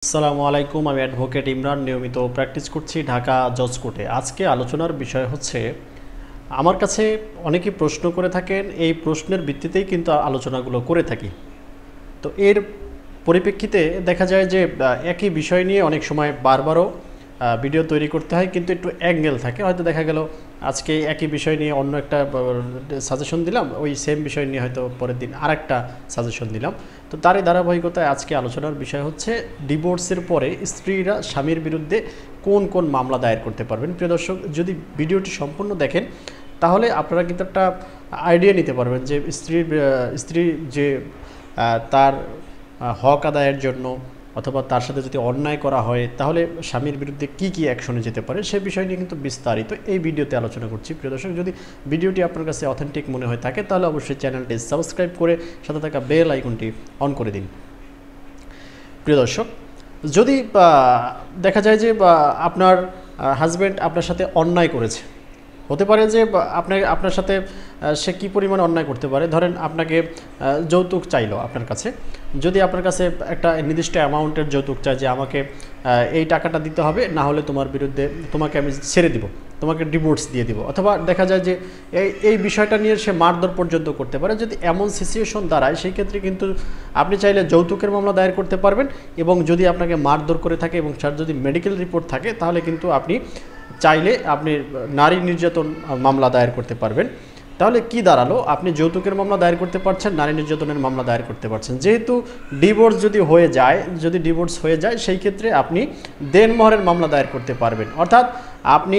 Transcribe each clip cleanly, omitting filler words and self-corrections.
আসসালামু আলাইকুম, আমি অ্যাডভোকেট ইমরান নিয়মিত প্র্যাকটিস করছি ঢাকা জজ কোর্টে। আজকে আলোচনার বিষয় হচ্ছে, আমার কাছে অনেকেই প্রশ্ন করে থাকেন, এই প্রশ্নের ভিত্তিতেই কিন্তু আলোচনাগুলো করে থাকি। তো এর পরিপ্রেক্ষিতে দেখা যায় যে একই বিষয় নিয়ে অনেক সময় বারবারও ভিডিও তৈরি করতে হয়, কিন্তু একটু অ্যাঙ্গেল থাকে। হয়তো দেখা গেল আজকে একই বিষয় নিয়ে অন্য একটা সাজেশন দিলাম, ওই সেম বিষয় নিয়ে হয়তো পরের দিন আরেকটা সাজেশন দিলাম। তো তারই ধারাবাহিকতায় আজকে আলোচনার বিষয় হচ্ছে ডিভোর্সের পরে স্ত্রীরা স্বামীর বিরুদ্ধে কোন কোন মামলা দায়ের করতে পারবেন। প্রিয় দর্শক, যদি ভিডিওটি সম্পূর্ণ দেখেন তাহলে আপনারা কিন্তু একটা আইডিয়া নিতে পারবেন যে স্ত্রী যে তার হক আদায়ের জন্য অথবা তার সাথে যদি অন্যায় করা হয় তাহলে স্বামীর বিরুদ্ধে কি কি অ্যাকশনে যেতে পারে সে বিষয় নিয়ে কিন্তু বিস্তারিত এই ভিডিওতে আলোচনা করছি। প্রিয় দর্শক, যদি ভিডিওটি আপনার কাছে অথেন্টিক মনে হয়ে থাকে তাহলে অবশ্যই চ্যানেলটি সাবস্ক্রাইব করে সাথে থাকা বেল আইকনটি অন করে দিন। প্রিয় দর্শক, যদি দেখা যায় যে আপনার হাজব্যান্ড আপনার সাথে অন্যায় করেছে, হতে পারে যে আপনার সাথে সে কী পরিমাণে অন্যায় করতে পারে। ধরেন আপনাকে যৌতুক চাইলো আপনার কাছে, যদি আপনার কাছে একটা নির্দিষ্ট অ্যামাউন্টের যৌতুক চায় যে আমাকে এই টাকাটা দিতে হবে, না হলে তোমাকে আমি ছেড়ে দিব, তোমাকে ডিভোর্স দিয়ে দিব। অথবা দেখা যায় যে এই বিষয়টা নিয়ে সে মারধর পর্যন্ত করতে পারে। যদি এমন সিচুয়েশন দাঁড়ায় সেই ক্ষেত্রে কিন্তু আপনি চাইলে যৌতুকের মামলা দায়ের করতে পারবেন, এবং যদি আপনাকে মারধর করে থাকে এবং তার যদি মেডিকেল রিপোর্ট থাকে তাহলে কিন্তু আপনি চাইলে আপনি নারী নির্যাতন মামলা দায়ের করতে পারবেন। তাহলে কি দাঁড়ালো, আপনি যৌতুকের মামলা দায়ের করতে পারছেন, নারী নির্যাতনের মামলা দায়ের করতে পারছেন। যেহেতু ডিভোর্স যদি ডিভোর্স হয়ে যায় সেই ক্ষেত্রে আপনি দেনমোহরের মামলা দায়ের করতে পারবেন। অর্থাৎ আপনি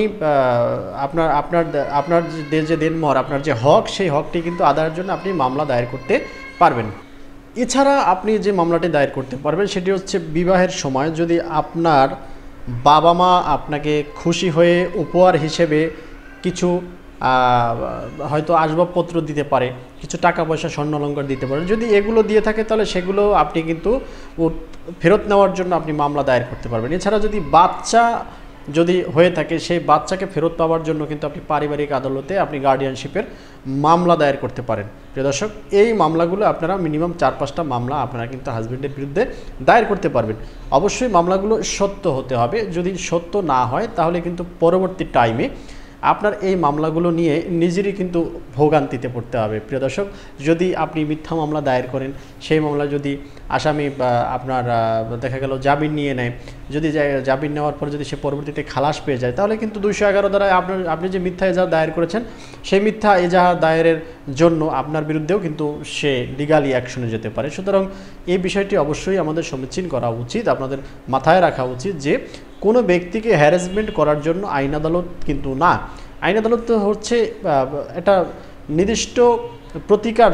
আপনার যে দেনমোহর, আপনার যে হক, সেই হকটি কিন্তু আদায়ের জন্য আপনি মামলা দায়ের করতে পারবেন। এছাড়া আপনি যে মামলাটি দায়ের করতে পারবেন সেটি হচ্ছে বিবাহের সময় যদি আপনার বাবা মা আপনাকে খুশি হয়ে উপহার হিসেবে কিছু হয়তো আসবাবপত্র দিতে পারে, কিছু টাকা পয়সা স্বর্ণ অলংকার দিতে পারে, যদি এগুলো দিয়ে থাকে তাহলে সেগুলো আপনি কিন্তু ফেরত নেওয়ার জন্য আপনি মামলা দায়ের করতে পারবেন। এছাড়া যদি বাচ্চা হয়ে থাকে, সেই বাচ্চাকে ফেরত পাওয়ার জন্য কিন্তু আপনি পারিবারিক আদালতে আপনি গার্ডিয়ানশিপের মামলা দায়ের করতে পারেন। প্রিয় দর্শক, এই মামলাগুলো আপনারা মিনিমাম 4-5টা মামলা আপনারা কিন্তু হাজব্যান্ডের বিরুদ্ধে দায়ের করতে পারবেন। অবশ্যই মামলাগুলো সত্য হতে হবে। যদি সত্য না হয় তাহলে কিন্তু পরবর্তী টাইমে আপনার এই মামলাগুলো নিয়ে নিজেরই কিন্তু ভোগান্তিতে পড়তে হবে। প্রিয় দর্শক, যদি আপনি মিথ্যা মামলা দায়ের করেন, সেই মামলা যদি আসামি আপনার দেখা গেল জামিন নিয়ে নেয়, যদি জামিন নেওয়ার পর যদি সে পরবর্তীতে খালাস পেয়ে যায় তাহলে কিন্তু 211 দ্বারা আপনি যে মিথ্যা এজাহার দায়ের করেছেন সেই মিথ্যা এজাহার দায়েরের জন্য আপনার বিরুদ্ধেও কিন্তু সে লিগালি অ্যাকশনে যেতে পারে। সুতরাং এই বিষয়টি অবশ্যই আমাদের সমীচীন করা উচিত, আপনাদের মাথায় রাখা উচিত যে কোনো ব্যক্তিকে হ্যারাসমেন্ট করার জন্য আইন আদালত কিন্তু না। আইন আদালত হচ্ছে একটা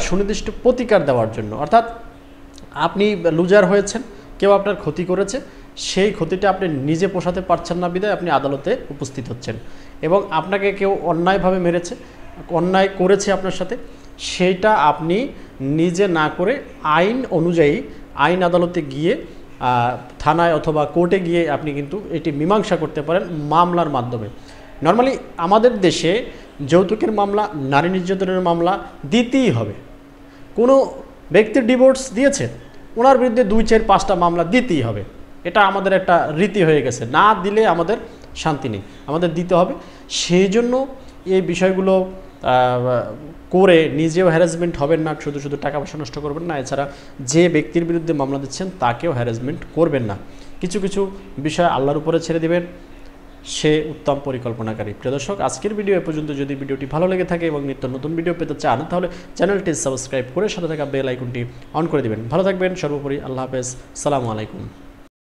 সুনির্দিষ্ট প্রতিকার দেওয়ার জন্য। অর্থাৎ আপনি লুজার হয়েছেন, কেউ আপনার ক্ষতি করেছে, সেই ক্ষতিটা আপনি নিজে পোষাতে পারছেন না বিধায় আপনি আদালতে উপস্থিত হচ্ছেন, এবং আপনাকে কেউ অন্যায়ভাবে মেরেছে, অন্যায় করেছে আপনার সাথে, সেইটা আপনি নিজে না করে আইন অনুযায়ী আইন আদালতে গিয়ে থানায় অথবা কোর্টে গিয়ে আপনি কিন্তু এটি মীমাংসা করতে পারেন মামলার মাধ্যমে। নর্মালি আমাদের দেশে যৌতুকের মামলা, নারী নির্যাতনের মামলা দিতেই হবে। কোনো ব্যক্তির ডিভোর্স দিয়েছে, ওনার বিরুদ্ধে 2-4-5টা মামলা দিতেই হবে। এটা আমাদের একটা রীতি হয়ে গেছে, না দিলে আমাদের শান্তি নেই, আমাদের দিতে হবে। সেই জন্য এই বিষয়গুলো করে নিজেও হ্যারাসমেন্ট হবেন না, শুধু টাকা পয়সা নষ্ট করবেন না। এছাড়া যে ব্যক্তির বিরুদ্ধে মামলা দিচ্ছেন তাকেও হ্যারাসমেন্ট করবেন না। কিছু বিষয় আল্লাহর উপরে ছেড়ে দিবেন, সে উত্তম পরিকল্পনাকারী। প্রিয় দর্শক, আজকের ভিডিও এ পর্যন্ত। যদি ভিডিওটি ভালো লেগে থাকে এবং নিত্য নতুন ভিডিও পেতে চান তাহলে চ্যানেলটি সাবস্ক্রাইব করে সাথে থাকা বেল আইকনটি অন করে দিবেন। ভালো থাকবেন, সর্বোপরি আল্লাহ হাফেজ, সালামু আলাইকুম।